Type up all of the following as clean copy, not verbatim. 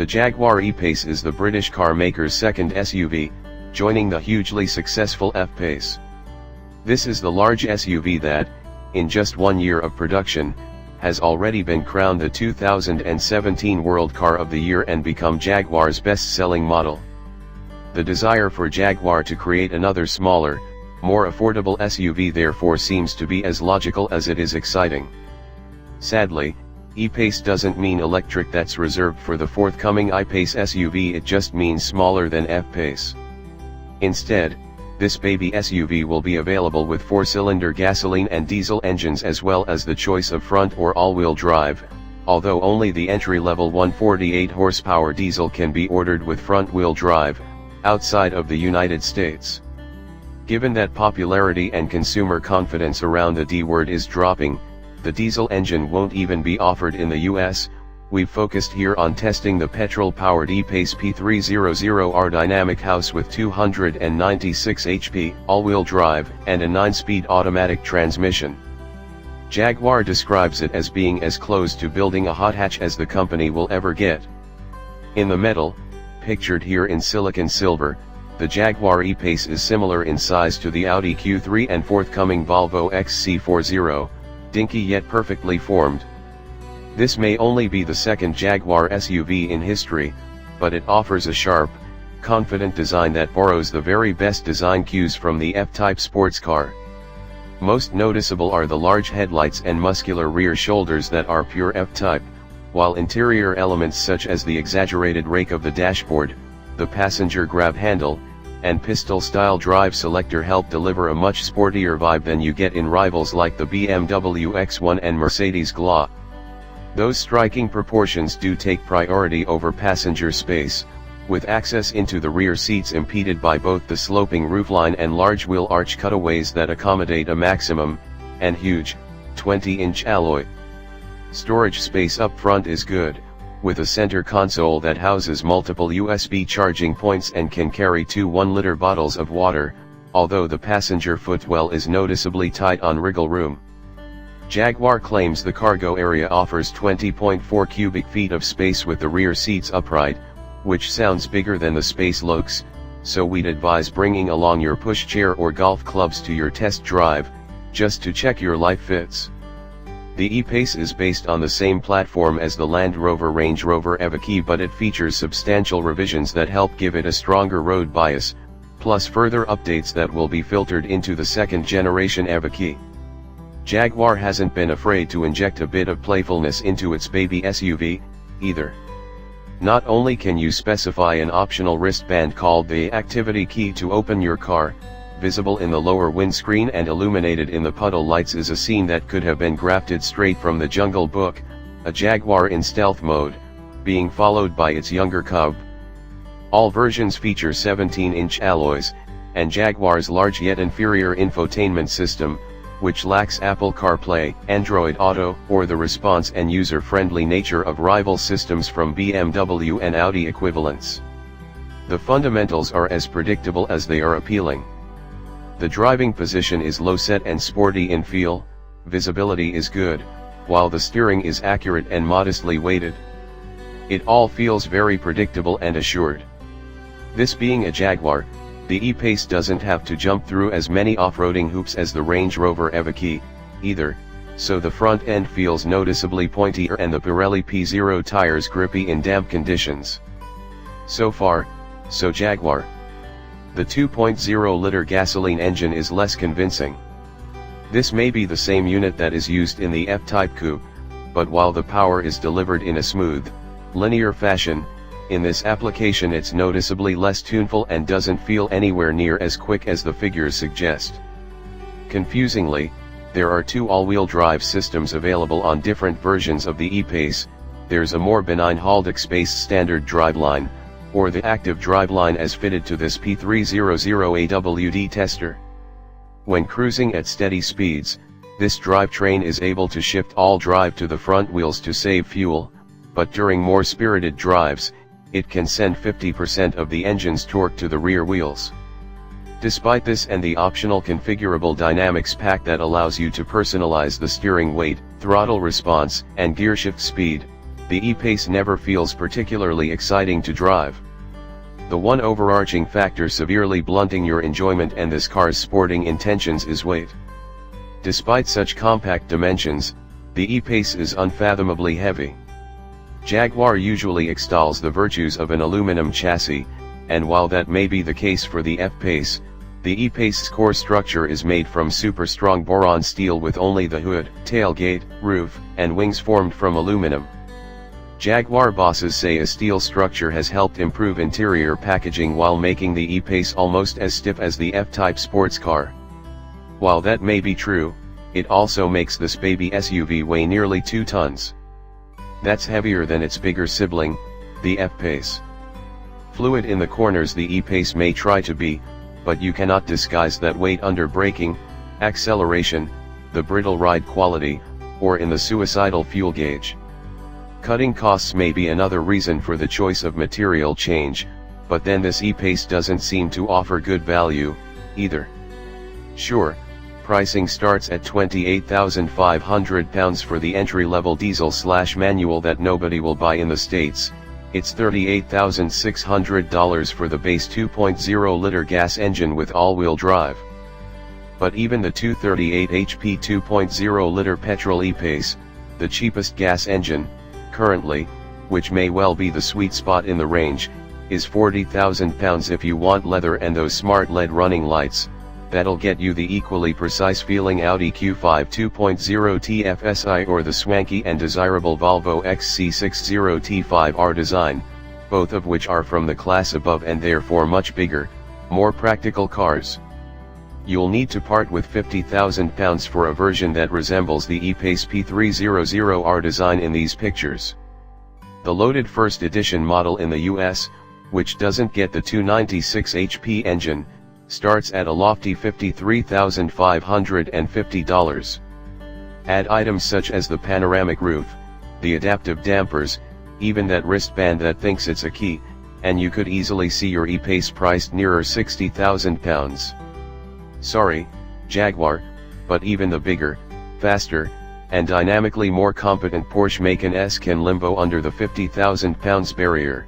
The Jaguar E-Pace is the British car maker's second SUV, joining the hugely successful F-Pace. This is the large SUV that, in just 1 year of production, has already been crowned the 2017 World Car of the Year and become Jaguar's best-selling model. The desire for Jaguar to create another smaller, more affordable SUV therefore seems to be as logical as it is exciting. Sadly, E-Pace doesn't mean electric. That's reserved for the forthcoming I-Pace SUV. It just means smaller than F-Pace. Instead, this baby SUV will be available with 4-cylinder gasoline and diesel engines as well as the choice of front or all-wheel drive, although only the entry-level 148 horsepower diesel can be ordered with front-wheel drive, outside of the United States. Given that popularity and consumer confidence around the D word is dropping, the diesel engine won't even be offered in the US. We've focused here on testing the petrol-powered E-Pace P300R Dynamic House with 296 HP, all-wheel drive, and a 9-speed automatic transmission. Jaguar describes it as being as close to building a hot hatch as the company will ever get. In the metal, pictured here in silicon silver, the Jaguar E-Pace is similar in size to the Audi Q3 and forthcoming Volvo XC40, dinky yet perfectly formed. This may only be the second Jaguar SUV in history, but it offers a sharp, confident design that borrows the very best design cues from the F-Type sports car. Most noticeable are the large headlights and muscular rear shoulders that are pure F-Type, while interior elements such as the exaggerated rake of the dashboard, the passenger grab handle, and pistol-style drive selector help deliver a much sportier vibe than you get in rivals like the BMW X1 and Mercedes GLA. Those striking proportions do take priority over passenger space, with access into the rear seats impeded by both the sloping roofline and large wheel arch cutaways that accommodate a maximum, and huge, 20-inch alloy. Storage space up front is good, with a center console that houses multiple USB charging points and can carry 2 1-liter bottles of water, although the passenger footwell is noticeably tight on wriggle room. Jaguar claims the cargo area offers 20.4 cubic feet of space with the rear seats upright, which sounds bigger than the space looks, so we'd advise bringing along your pushchair or golf clubs to your test drive, just to check your life fits. The E-Pace is based on the same platform as the Land Rover Range Rover Evoque, but it features substantial revisions that help give it a stronger road bias, plus further updates that will be filtered into the second-generation Evoque. Jaguar hasn't been afraid to inject a bit of playfulness into its baby SUV, either. Not only can you specify an optional wristband called the Activity Key to open your car, visible in the lower windscreen and illuminated in the puddle lights is a scene that could have been grafted straight from the Jungle Book, a Jaguar in stealth mode, being followed by its younger cub. All versions feature 17-inch alloys, and Jaguar's large yet inferior infotainment system, which lacks Apple CarPlay, Android Auto, or the response and user-friendly nature of rival systems from BMW and Audi equivalents. The fundamentals are as predictable as they are appealing. The driving position is low-set and sporty in feel, visibility is good, while the steering is accurate and modestly weighted. It all feels very predictable and assured. This being a Jaguar, the E-Pace doesn't have to jump through as many off-roading hoops as the Range Rover Evoque, either, so the front end feels noticeably pointier and the Pirelli P0 tires grippy in damp conditions. So far, so Jaguar. The 2.0-liter gasoline engine is less convincing. This may be the same unit that is used in the F-Type coupe, but while the power is delivered in a smooth, linear fashion, in this application it's noticeably less tuneful and doesn't feel anywhere near as quick as the figures suggest. Confusingly, there are 2 all-wheel drive systems available on different versions of the E-Pace. There's a more benign Haldex-Pace standard driveline, or the active driveline as fitted to this P300AWD tester. When cruising at steady speeds, this drivetrain is able to shift all drive to the front wheels to save fuel, but during more spirited drives, it can send 50% of the engine's torque to the rear wheels. Despite this and the optional configurable dynamics pack that allows you to personalize the steering weight, throttle response, and gearshift speed, the E-Pace never feels particularly exciting to drive. The one overarching factor severely blunting your enjoyment and this car's sporting intentions is weight. Despite such compact dimensions, the E-Pace is unfathomably heavy. Jaguar usually extols the virtues of an aluminum chassis, and while that may be the case for the F-Pace, the E-Pace's core structure is made from super strong boron steel with only the hood, tailgate, roof, and wings formed from aluminum. Jaguar bosses say a steel structure has helped improve interior packaging while making the E-Pace almost as stiff as the F-Type sports car. While that may be true, it also makes this baby SUV weigh nearly 2 tons. That's heavier than its bigger sibling, the F-Pace. Fluid in the corners the E-Pace may try to be, but you cannot disguise that weight under braking, acceleration, the brittle ride quality, or in the suicidal fuel gauge. Cutting costs may be another reason for the choice of material change, but then this E-Pace doesn't seem to offer good value, either. Sure, pricing starts at £28,500 for the entry-level diesel/manual that nobody will buy in the States. It's $38,600 for the base 2.0-liter gas engine with all-wheel drive. But even the 238 HP 2.0-liter petrol E-Pace, the cheapest gas engine, currently, which may well be the sweet spot in the range, is £40,000 if you want leather and those smart LED running lights. That'll get you the equally precise feeling Audi Q5 2.0 TFSI or the swanky and desirable Volvo XC60 T5R design, both of which are from the class above and therefore much bigger, more practical cars. You'll need to part with £50,000 for a version that resembles the E-Pace P300R design in these pictures. The loaded first edition model in the US, which doesn't get the 296 HP engine, starts at a lofty $53,550. Add items such as the panoramic roof, the adaptive dampers, even that wristband that thinks it's a key, and you could easily see your E-Pace priced nearer £60,000. Sorry, Jaguar, but even the bigger, faster, and dynamically more competent Porsche Macan S can limbo under the £50,000 barrier.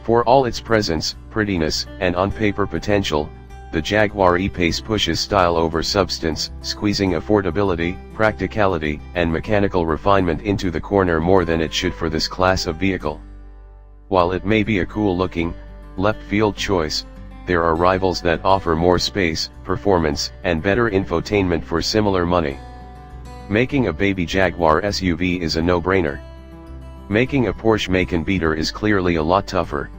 For all its presence, prettiness, and on-paper potential, the Jaguar E-Pace pushes style over substance, squeezing affordability, practicality, and mechanical refinement into the corner more than it should for this class of vehicle. While it may be a cool-looking, left-field choice, there are rivals that offer more space, performance, and better infotainment for similar money. Making a baby Jaguar SUV is a no-brainer. Making a Porsche Macan beater is clearly a lot tougher.